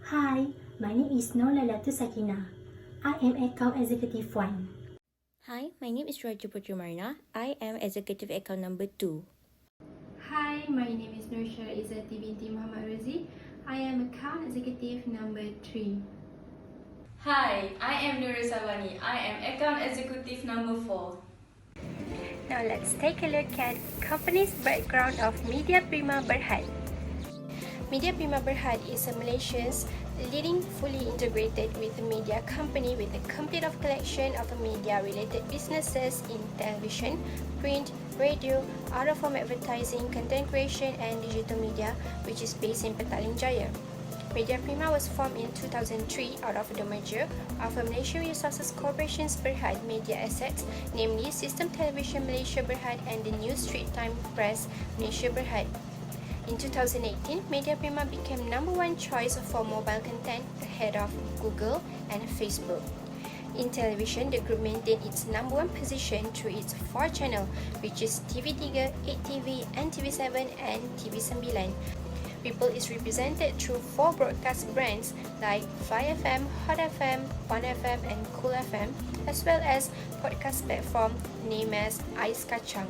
Hi, my name is Nolalatu Sakina. I am Account Executive 1. Hi, my name is Raja Putri Marina. I am Executive Account number 2. Hi, my name is Nursha Izzati binti Muhammad Razi. I am Account Executive number 3. Hi, I am Nurul Savani. I am Account Executive number 4. Now let's take a look at company's background of Media Prima Berhad. Media Prima Berhad is a Malaysia's leading fully integrated with media company with a complete of collection of media-related businesses in television, print, radio, out-of-home advertising, content creation and digital media, which is based in Petaling Jaya. Media Prima was formed in 2003 out of the merger of Malaysia Resources Corporation's Berhad Media Assets, namely System Television Malaysia Berhad and the New Straits Times Press Malaysia Berhad. In 2018, Media Prima became number one choice for mobile content ahead of Google and Facebook. In television, the group maintained its number one position through its 4 channel, which is TV3, 8TV, NTV7 and TV9. People is represented through 4 broadcast brands like FAR570, Hot FM, 1FM and Cool FM, as well as podcast platform named as Ais Kacang.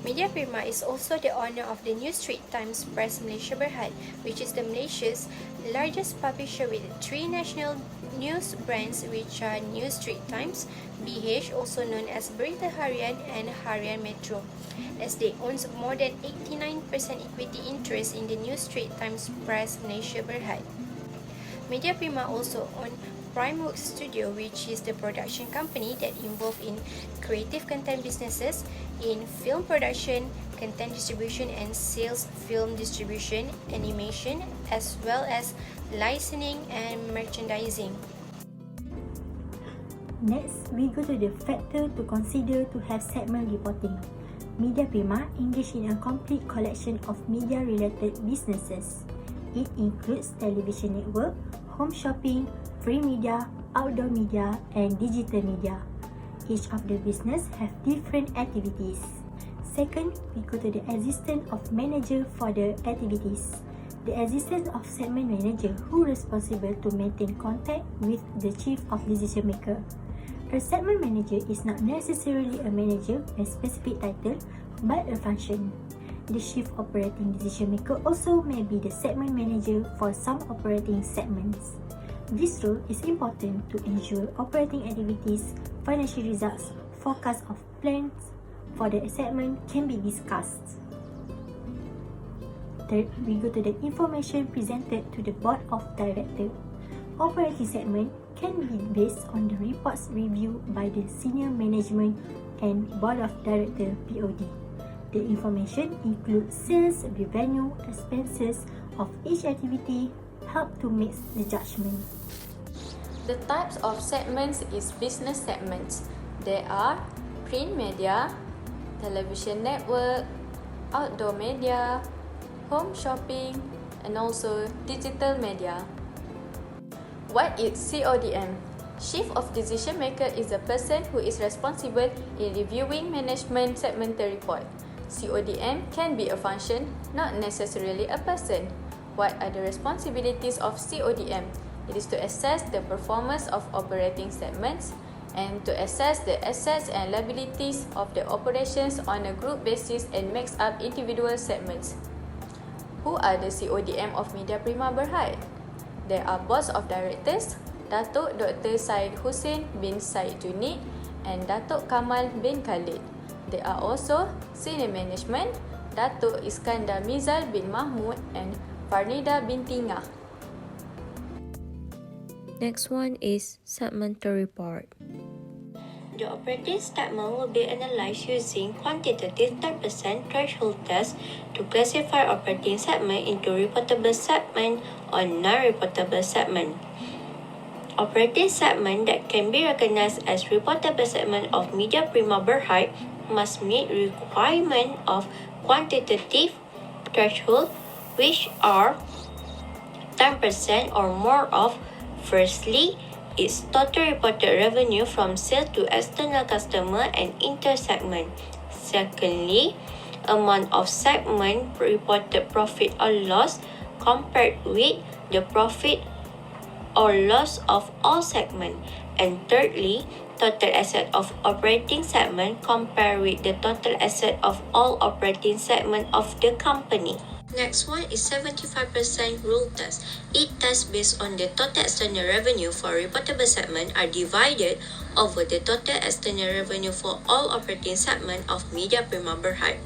Media Prima is also the owner of the New Straits Times Press Malaysia Berhad, which is the Malaysia's largest publisher with 3 national news brands, which are New Straits Times, BH, also known as Berita Harian and Harian Metro, as they own more than 89% equity interest in the New Straits Times Press Malaysia Berhad. Media Prima also owns Prima Studio, which is the production company that involved in creative content businesses in film production, content distribution and sales, film distribution, animation, as well as licensing and merchandising. Next, we go to the factor to consider to have segment reporting. Media Prima engage in a complete collection of media-related businesses. It includes television network, home shopping, free media, outdoor media, and digital media. Each of the business have different activities. Second, we go to the existence of manager for the activities. The existence of segment manager who responsible to maintain contact with the chief of decision maker. A segment manager is not necessarily a manager with a specific title, but a function. The chief operating decision maker also may be the segment manager for some operating segments. This role is important to ensure operating activities, financial results, forecast of plans for the segment can be discussed. Third, we go to the information presented to the Board of Directors. Operating segment can be based on the reports reviewed by the senior management and Board of Directors (BOD). The information includes sales, revenue, expenses of each activity, help to make the judgment. The types of segments is business segments. There are print media, television network, outdoor media, home shopping, and also digital media. What is CODM? Chief of Decision Maker is the person who is responsible in reviewing management segmental report. CODM can be a function, not necessarily a person. What are the responsibilities of CODM? It is to assess the performance of operating segments and to assess the assets and liabilities of the operations on a group basis and makes up individual segments. Who are the CODM of Media Prima Berhad? There are Boards of Directors, Datuk Dr. Syed Hussein bin Syed Junid and Datuk Kamal bin Khalid. There are also Senior Management, Datuk Iskandar Mizal bin Mahmud and Farnida binti Ngah. Next one is Segmental Report. The operating segment will be analyzed using quantitative 10% threshold test to classify operating segment into reportable segment or non-reportable segment. Operating segment that can be recognized as reportable segment of Media Prima Berhad must meet requirement of quantitative threshold, which are 10% or more of, firstly, its total reported revenue from sale to external customer and inter-segment. Secondly, amount of segment reported profit or loss compared with the profit or loss of all segment. And thirdly, total asset of operating segment compared with the total asset of all operating segment of the company. Next one is 75% rule test. It tests based on the total external revenue for reportable segment are divided over the total external revenue for all operating segment of Media Prima Berhad.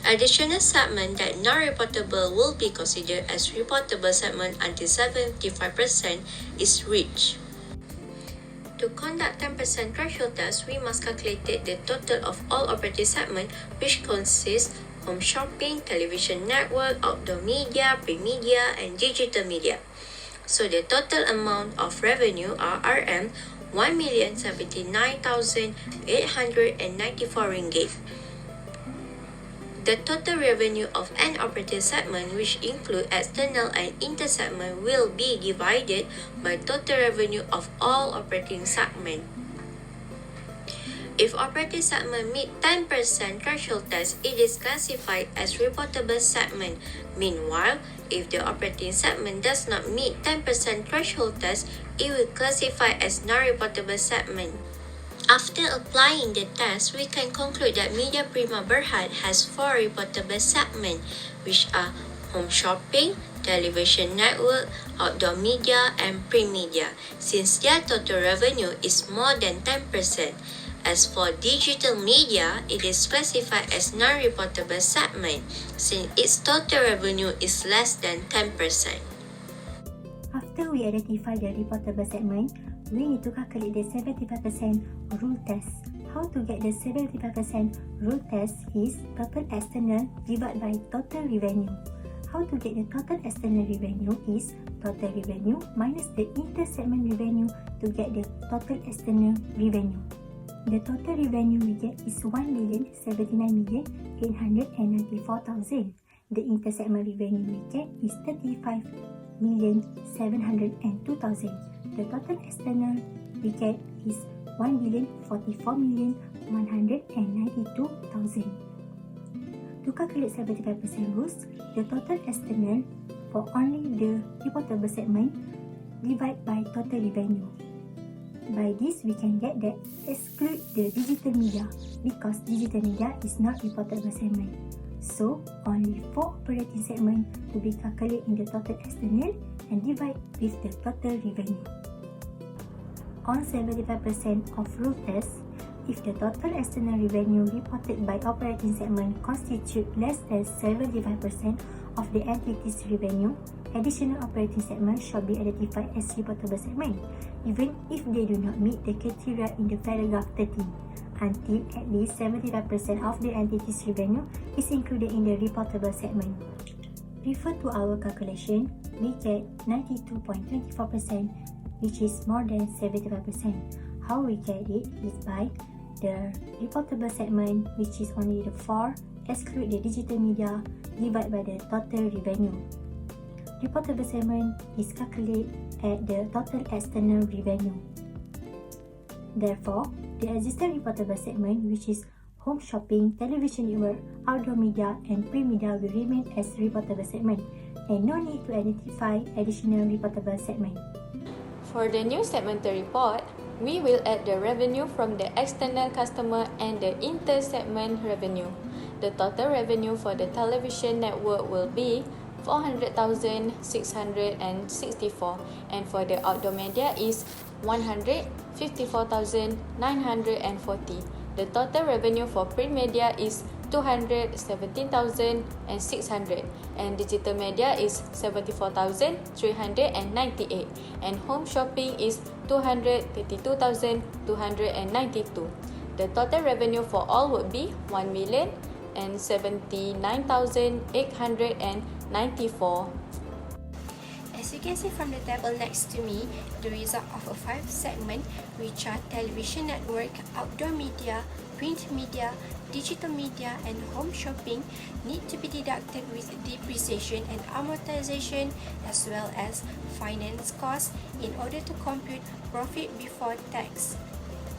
Additional segment that non-reportable will be considered as reportable segment until 75% is reached. To conduct 10% threshold test, we must calculate the total of all operating segment, which consists home shopping, television network, outdoor media, print media, and digital media. So the total amount of revenue are RM 1,079,894 ringgit. The total revenue of an operating segment, which include external and inter-segment, will be divided by total revenue of all operating segment. If operating segment meet 10% threshold test, it is classified as reportable segment. Meanwhile, if the operating segment does not meet 10% threshold test, it will classify as non-reportable segment. After applying the test, we can conclude that Media Prima Berhad has 4 reportable segments, which are home shopping, television network, outdoor media, and print media, since their total revenue is more than 10%. As for digital media, it is classified as non-reportable segment, since its total revenue is less than 10%. After we identify the reportable segment, we need to calculate the 75% rule test. How to get the 75% rule test is total external divided by total revenue. How to get the total external revenue is total revenue minus the inter-segment revenue to get the total external revenue. The total revenue we get is 1,079,894,000. The inter-segment revenue we get is 35,702,000. The total external we get is 1,044,192,000. To calculate 75% rules, the total external for only the reportable segment divide by total revenue. By this, we can get that exclude the digital media because digital media is not reportable segment. So, only 4 operating segments to be calculated in the total external and divide with the total revenue. On 75% of rule test, if the total external revenue reported by operating segment constitute less than 75% of the entity's revenue, additional operating segments shall be identified as reportable segment, even if they do not meet the criteria in the paragraph 13, until at least 75% of the entity's revenue is included in the reportable segment. Refer to our calculation, we get 92.24%, which is more than 75%. How we get it is by the reportable segment, which is only the 4, exclude the digital media, divide by the total revenue. Reportable segment is calculated at the total external revenue. Therefore, the existing reportable segment, which is home shopping, television network, outdoor media, and print media, will remain as reportable segment, and no need to identify additional reportable segment. For the new segmental report, we will add the revenue from the external customer and the inter-segment revenue. The total revenue for the television network will be 400,664, and for the outdoor media is 154,940. The total revenue for print media is 217,600, and digital media is 74,398, and home shopping is 232,292. The total revenue for all would be 1,079,894. As you can see from the table next to me, the result of a 5 segment, which are television network, outdoor media, print media, digital media, and home shopping, need to be deducted with depreciation and amortization as well as finance costs in order to compute profit before tax.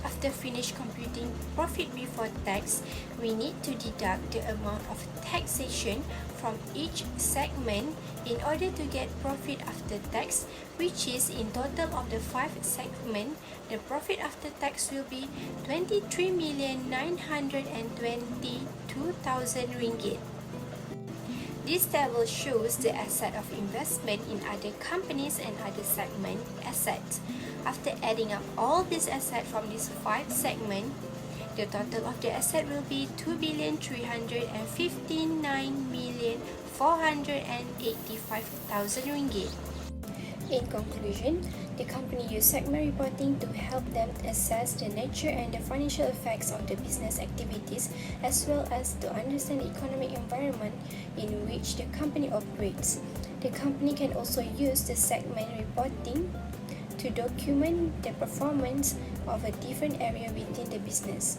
After finish computing profit before tax, we need to deduct the amount of taxation from each segment in order to get profit after tax, which is in total of the 5 segments, the profit after tax will be 23,922,000 ringgit. This table shows the asset of investment in other companies and other segment assets. After adding up all these assets from these 5 segments, the total of the asset will be 2,359,485,000 ringgit. In conclusion, the company used segment reporting to help them assess the nature and the financial effects of the business activities, as well as to understand the economic environment in which the company operates. The company can also use the segment reporting to document the performance of a different area within the business.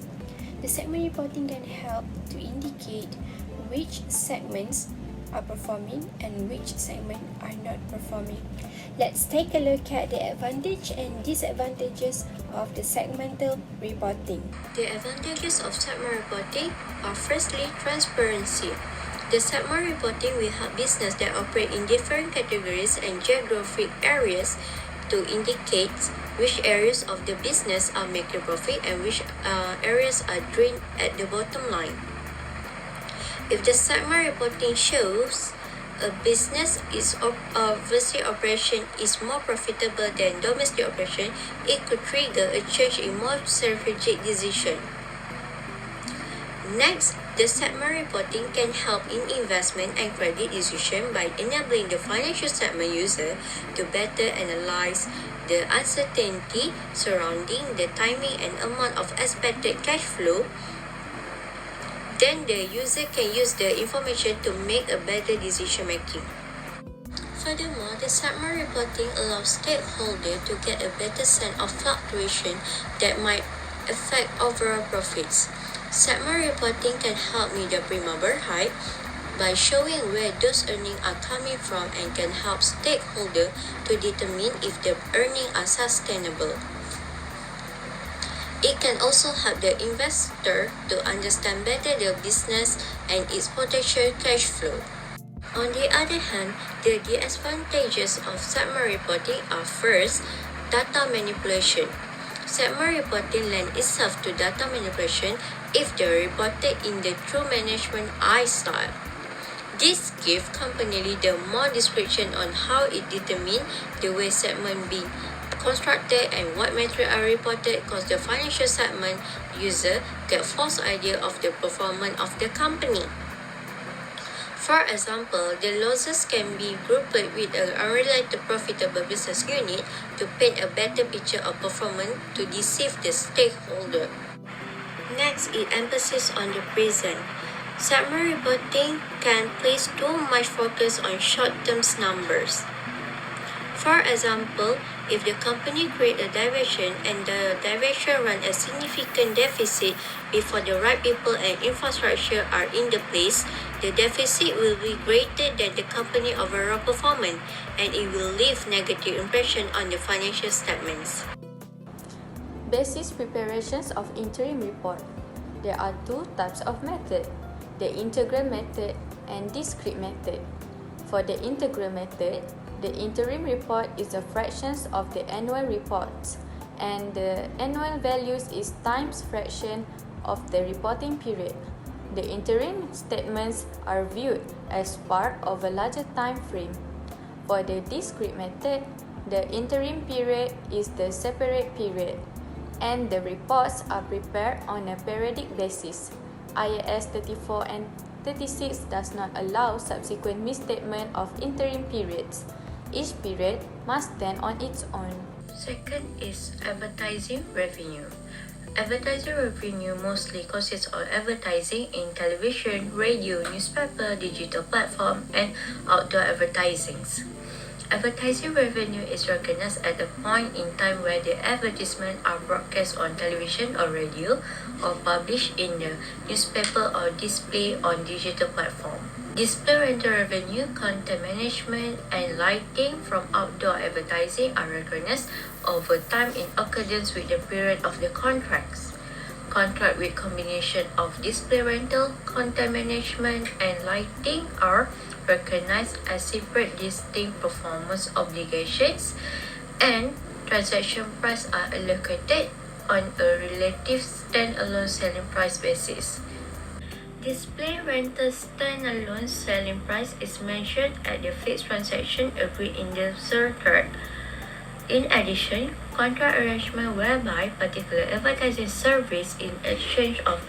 The segment reporting can help to indicate which segments are performing and which segments are not performing. Let's take a look at the advantage and disadvantages of the segmental reporting. The advantages of segment reporting are firstly transparency. The segment reporting will help businesses that operate in different categories and geographic areas to indicate which areas of the business are making profit and which areas are drained at the bottom line. If the segment reporting shows a business is overseas operation is more profitable than domestic operation, it could trigger a change in more strategic decision. Next, the segment reporting can help in investment and credit decision by enabling the financial segment user to better analyze the uncertainty surrounding the timing and amount of expected cash flow. Then the user can use the information to make a better decision making. Furthermore, the segment reporting allows stakeholders to get a better sense of fluctuation that might affect overall profits. Segment reporting can help Media Prima Berhad by showing where those earnings are coming from and can help stakeholders to determine if the earnings are sustainable. It can also help the investor to understand better the business and its potential cash flow. On the other hand, the disadvantages of segment reporting are first, data manipulation. Segment reporting lends itself to data manipulation if they are reported in the true management eye style. This gives company leader more description on how it determine the way segment being constructed and what metrics are reported, cause the financial segment user get false idea of the performance of the company. For example, the losses can be grouped with an unrelated profitable business unit to paint a better picture of performance to deceive the stakeholder. Next, it emphasizes on the present. Segment reporting can place too much focus on short-term numbers. For example, if the company create a diversion and the diversion run a significant deficit before the right people and infrastructure are in the place, the deficit will be greater than the company overall performance and it will leave negative impression on the financial statements. Basis preparations of interim report. There are 2 types of method, the integral method and discrete method. For the integral method, the interim report is a fractions of the annual reports, and the annual values is times fraction of the reporting period. The interim statements are viewed as part of a larger time frame. For the discrete method, the interim period is the separate period, and the reports are prepared on a periodic basis. IAS 34 and 36 does not allow subsequent misstatement of interim periods. Each period must stand on its own. Second is advertising revenue. Advertising revenue mostly consists of advertising in television, radio, newspaper, digital platform, and outdoor advertisings. Advertising revenue is recognized at the point in time where the advertisements are broadcast on television or radio, or published in the newspaper or displayed on digital platform. Display rental revenue, content management, and lighting from outdoor advertising are recognized overtime in accordance with the period of the contracts. Contract with combination of display rental, content management, and lighting are recognized as separate distinct performance obligations, and transaction price are allocated on a relative standalone selling price basis. Display rental standalone selling price is measured at the fixed transaction agreed in the surcharge. In addition, contract arrangement whereby particular advertising service in exchange of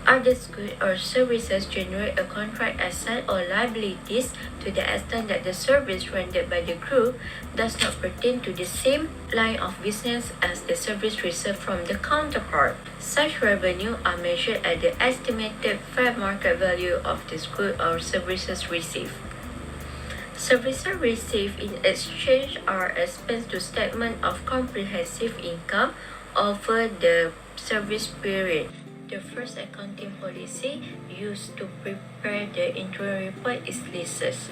others' goods or services generate a contract asset or liabilities to the extent that the service rendered by the group does not pertain to the same line of business as the service received from the counterpart. Such revenue are measured at the estimated fair market value of the goods or services received. Services received in exchange are expensed to statement of comprehensive income over the service period. The first accounting policy used to prepare the interim report is leases.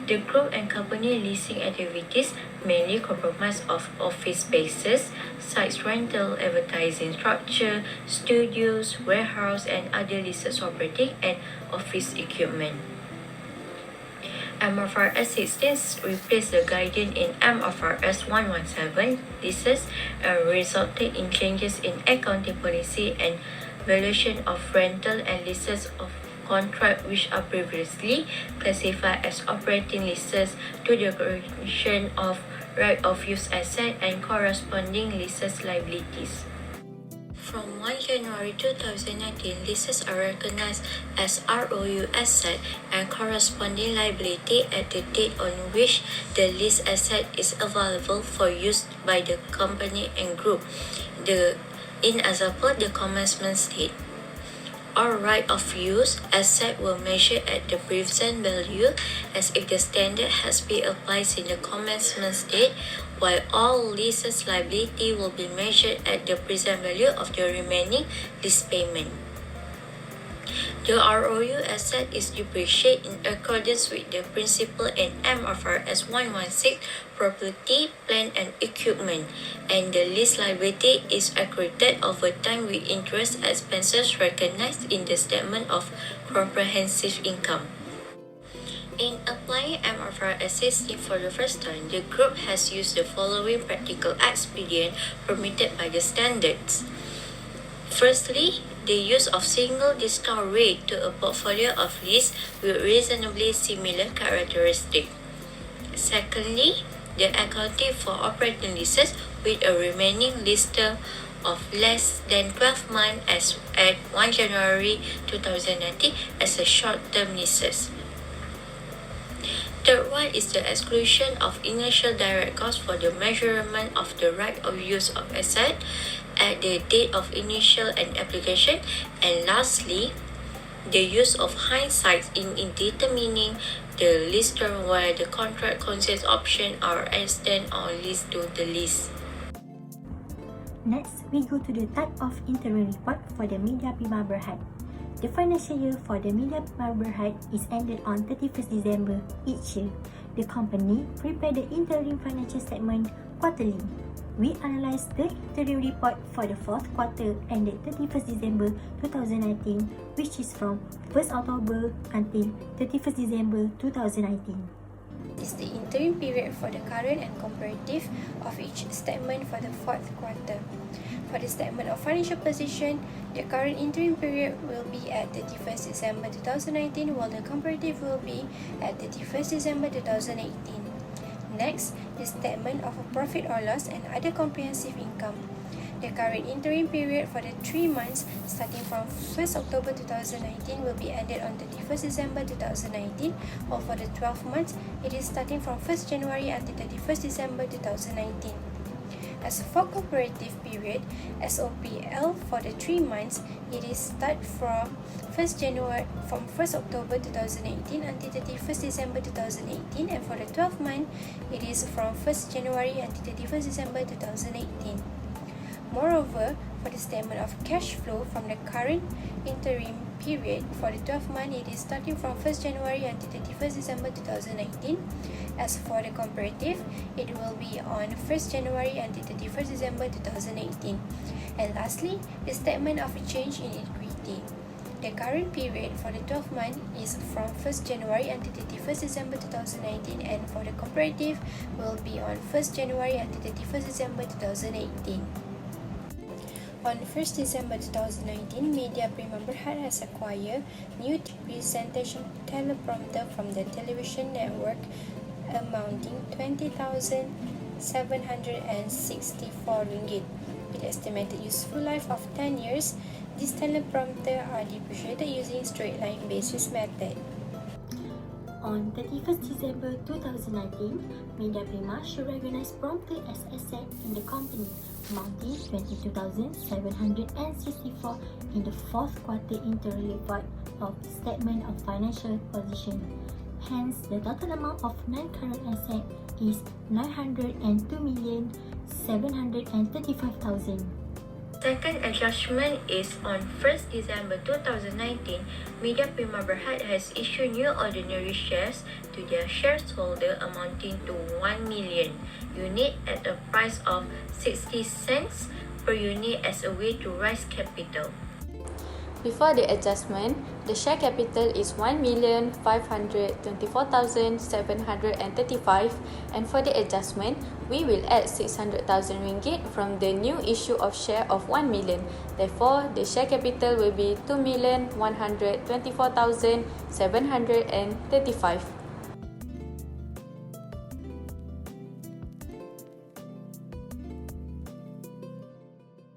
The group and company leasing activities mainly comprise of office spaces, sites rental, advertising structure, studios, warehouse, and other leases operating and office equipment. FAR570 replaced the guidance in FAR117 leases and resulted in changes in accounting policy and valuation of rental and leases of contract which are previously classified as operating leases to the recognition of right of use asset and corresponding leases liabilities. From 1 January 2019, leases are recognized as ROU asset and corresponding liability at the date on which the lease asset is available for use by the company and group. In example, the commencement date. All right of use asset will measure at the present value as if the standard has been applied in the commencement date, while all leases liability will be measured at the present value of the remaining lease payment. The ROU asset is depreciated in accordance with the principle in FAR116 property, plant and equipment, and the lease liability is accrued over time with interest expenses recognized in the statement of comprehensive income. In applying FAR160 for the first time, the group has used the following practical expedient permitted by the standards. Firstly, the use of single discount rate to a portfolio of lease with reasonably similar characteristics. Secondly, the accounting for operating leases with a remaining lease term of less than 12 months as at 1 January 2019 as a short-term leases. Third one is the exclusion of initial direct costs for the measurement of the right of use of asset at the date of initial and application. And lastly, the use of hindsight in determining the lease term where the contract consists option or extend or lease to the lease. Next, we go to the type of interim report for the Media Prima Berhad. The financial year for the Media Prima Berhad is ended on 31st December each year. The company prepare the interim financial statement quarterly. We analyze the interim report for the fourth quarter ended 31st December 2019, which is from 1st October until 31st December 2019. Is the interim period for the current and comparative of each statement for the fourth quarter. For the statement of financial position, the current interim period will be at 31st December 2019, while the comparative will be at 31st December 2018. Next, the statement of a profit or loss and other comprehensive income. The current interim period for the 3 months starting from 1st October 2019 will be ended on 31st December 2019, while for the 12 months, it is starting from 1st January until 31st December 2019. As for comparative period, SOPL for the 3 months, it is start from 1st October 2018 until 31st December 2018, and for the 12 month, it is from 1st January until 31st December 2018. Moreover, for the statement of cash flow from the current interim period for the 12 month, it is starting from 1st January until 31st December 2019. As for the comparative, it will be on 1st January until 31st December 2018. And lastly, the statement of a change in equity. The current period for the 12 month is from 1st January until 31st December 2019, and for the comparative will be on 1st January until 31st December 2018. On 1st December 2019, Media Prima Berhad has acquired new presentation teleprompter from the television network amounting ringgit-20,764. With estimated useful life of 10 years, these teleprompter are depreciated using straight line basis method. On 31st December 2019, Media Prima should recognize prompter as asset in the company, amounting 22,764 in the fourth quarter interim report of Statement of Financial Position. Hence, the total amount of non-current asset is 902,735,000. Second adjustment is on 1st December 2019, Media Prima Berhad has issued new ordinary shares to their shareholder amounting to 1 million unit at a price of 60 cents per unit as a way to raise capital. Before the adjustment, the share capital is 1,524,735, and for the adjustment, we will add 600,000 ringgit from the new issue of share of 1 million. Therefore, the share capital will be 2,124,735.